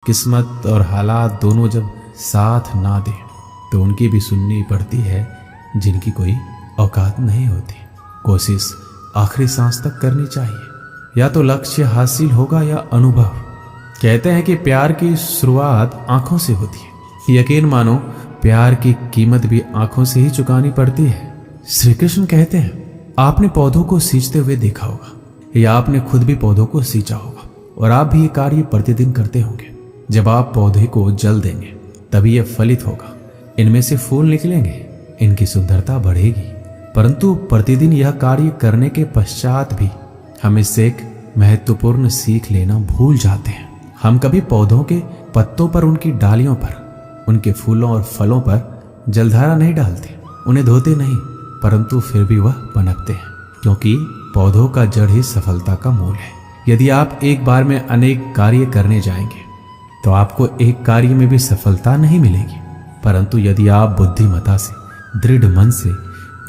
किस्मत और हालात दोनों जब साथ ना दें तो उनकी भी सुननी पड़ती है जिनकी कोई औकात नहीं होती। कोशिश आखिरी सांस तक करनी चाहिए, या तो लक्ष्य हासिल होगा या अनुभव। कहते हैं कि प्यार की शुरुआत आंखों से होती है। यकीन मानो प्यार की कीमत भी आंखों से ही चुकानी पड़ती है। श्री कृष्ण कहते हैं, आपने पौधों को सींचते हुए देखा होगा, या आपने खुद भी पौधों को सींचा होगा, और आप भी ये कार्य प्रतिदिन करते होंगे। जब आप पौधे को जल देंगे तभी यह फलित होगा, इनमें से फूल निकलेंगे, इनकी सुंदरता बढ़ेगी। परंतु प्रतिदिन यह कार्य करने के पश्चात भी हम इससे एक महत्वपूर्ण सीख लेना भूल जाते हैं। हम कभी पौधों के पत्तों पर, उनकी डालियों पर, उनके फूलों और फलों पर जलधारा नहीं डालते, उन्हें धोते नहीं, परंतु फिर भी वह पनपते हैं, क्योंकि पौधों का जड़ ही सफलता का मूल है। यदि आप एक बार में अनेक कार्य करने जाएंगे तो आपको एक कार्य में भी सफलता नहीं मिलेगी, परंतु यदि आप बुद्धिमता से, दृढ़ मन से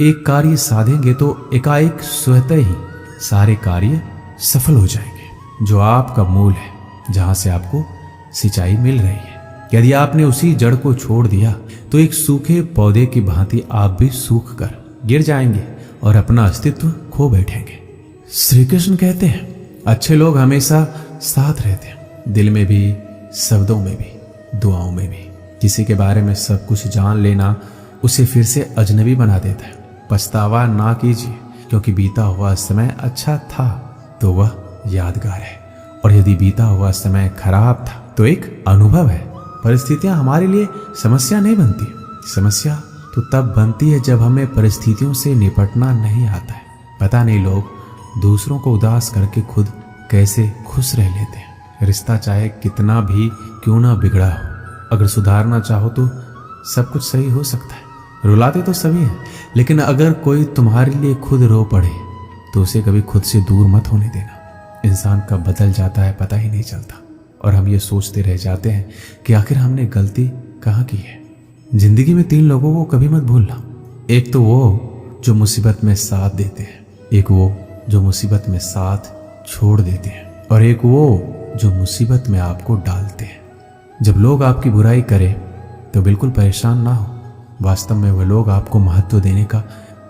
एक कार्य साधेंगे तो एकाएक स्वतः ही सारे कार्य सफल हो जाएंगे, जो आपका मूल है, जहां से आपको सिंचाई मिल रही है। यदि आपने उसी जड़ को छोड़ दिया तो एक सूखे पौधे की भांति आप भी सूख कर गिर जाएंगे और अपना अस्तित्व खो बैठेंगे। श्री कृष्ण कहते हैं, अच्छे लोग हमेशा साथ रहते हैं, दिल में भी, शब्दों में भी, दुआओं में भी। किसी के बारे में सब कुछ जान लेना उसे फिर से अजनबी बना देता है। पछतावा ना कीजिए, क्योंकि बीता हुआ समय अच्छा था तो वह यादगार है, और यदि बीता हुआ समय खराब था तो एक अनुभव है। परिस्थितियां हमारे लिए समस्या नहीं बनती, समस्या तो तब बनती है जब हमें परिस्थितियों से निपटना नहीं आता है। पता नहीं लोग दूसरों को उदास करके खुद कैसे खुश रह लेते हैं। रिश्ता चाहे कितना भी क्यों ना बिगड़ा हो, अगर सुधारना चाहो तो सब कुछ सही हो सकता है। रुलाते तो सभी हैं, लेकिन अगर कोई तुम्हारे लिए खुद रो पड़े तो उसे कभी खुद से दूर मत होने देना। इंसान कब बदल जाता है पता ही नहीं चलता, और हम ये सोचते रह जाते हैं कि आखिर हमने गलती कहाँ की है। जिंदगी में 3 लोगों को कभी मत भूलना। एक तो वो जो मुसीबत में साथ देते हैं, एक वो जो मुसीबत में साथ छोड़ देते हैं, और एक वो जो मुसीबत में आपको डालते हैं। जब लोग आपकी बुराई करें तो बिल्कुल परेशान ना हो, वास्तव में वह लोग आपको महत्व देने का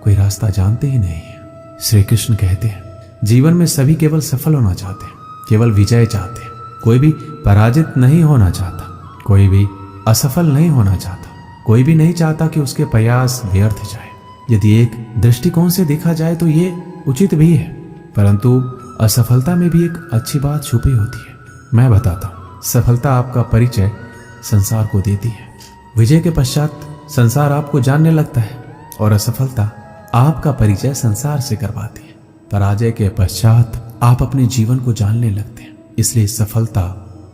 कोई रास्ता जानते ही नहीं है। श्री कृष्ण कहते हैं, जीवन में सभी केवल सफल होना चाहते हैं, केवल विजय चाहते हैं। कोई भी पराजित नहीं होना चाहता, कोई भी असफल नहीं होना चाहता, कोई भी नहीं चाहता कि उसके प्रयास व्यर्थ जाए। यदि एक दृष्टिकोण से देखा जाए तो ये उचित भी है, परंतु असफलता में भी एक अच्छी बात छुपी होती है। मैं बताता हूँ, सफलता आपका परिचय संसार को देती है, विजय के पश्चात संसार आपको जानने लगता है, और असफलता आपका परिचय संसार से करवाती है। पराजय के पश्चात आप अपने जीवन को जानने लगते हैं। इसलिए सफलता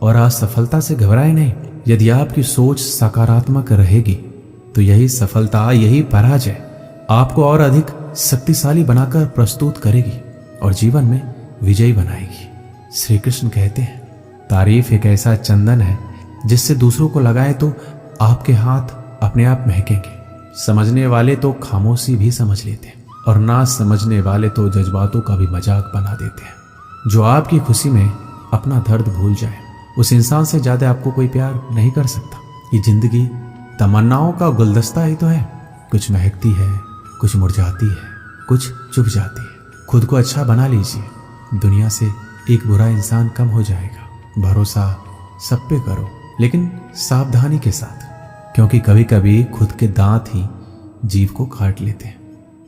और असफलता से घबराए नहीं। यदि आपकी सोच सकारात्मक रहेगी तो यही सफलता, यही पराजय आपको और अधिक शक्तिशाली बनाकर प्रस्तुत करेगी और जीवन में विजयी बनाएगी। श्री कृष्ण कहते हैं, तारीफ एक ऐसा चंदन है जिससे दूसरों को लगाए तो आपके हाथ अपने आप महकेंगे। समझने वाले तो खामोशी भी समझ लेते हैं, और ना समझने वाले तो जज्बातों का भी मजाक बना देते हैं। जो आपकी खुशी में अपना दर्द भूल जाए, उस इंसान से ज्यादा आपको कोई प्यार नहीं कर सकता। ये जिंदगी तमन्नाओं का गुलदस्ता ही तो है, कुछ महकती है, कुछ मुरझाती है, कुछ चुभ जाती है। खुद को अच्छा बना लीजिए, दुनिया से एक बुरा इंसान कम हो जाएगा। भरोसा सब पे करो, लेकिन सावधानी के साथ, क्योंकि कभी कभी खुद के दांत ही जीव को काट लेते हैं।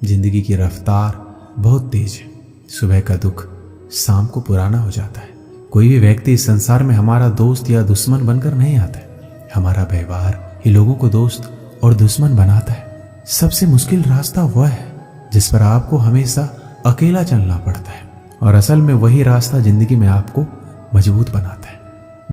जिंदगी की रफ्तार बहुत तेज है, सुबह का दुख शाम को पुराना हो जाता है। कोई भी व्यक्ति इस संसार में हमारा दोस्त या दुश्मन बनकर नहीं आता है। हमारा व्यवहार ही लोगों को दोस्त और दुश्मन बनाता है। सबसे मुश्किल रास्ता वह है जिस पर आपको हमेशा अकेला चलना पड़ता है, और असल में वही रास्ता जिंदगी में आपको मजबूत बनाता है।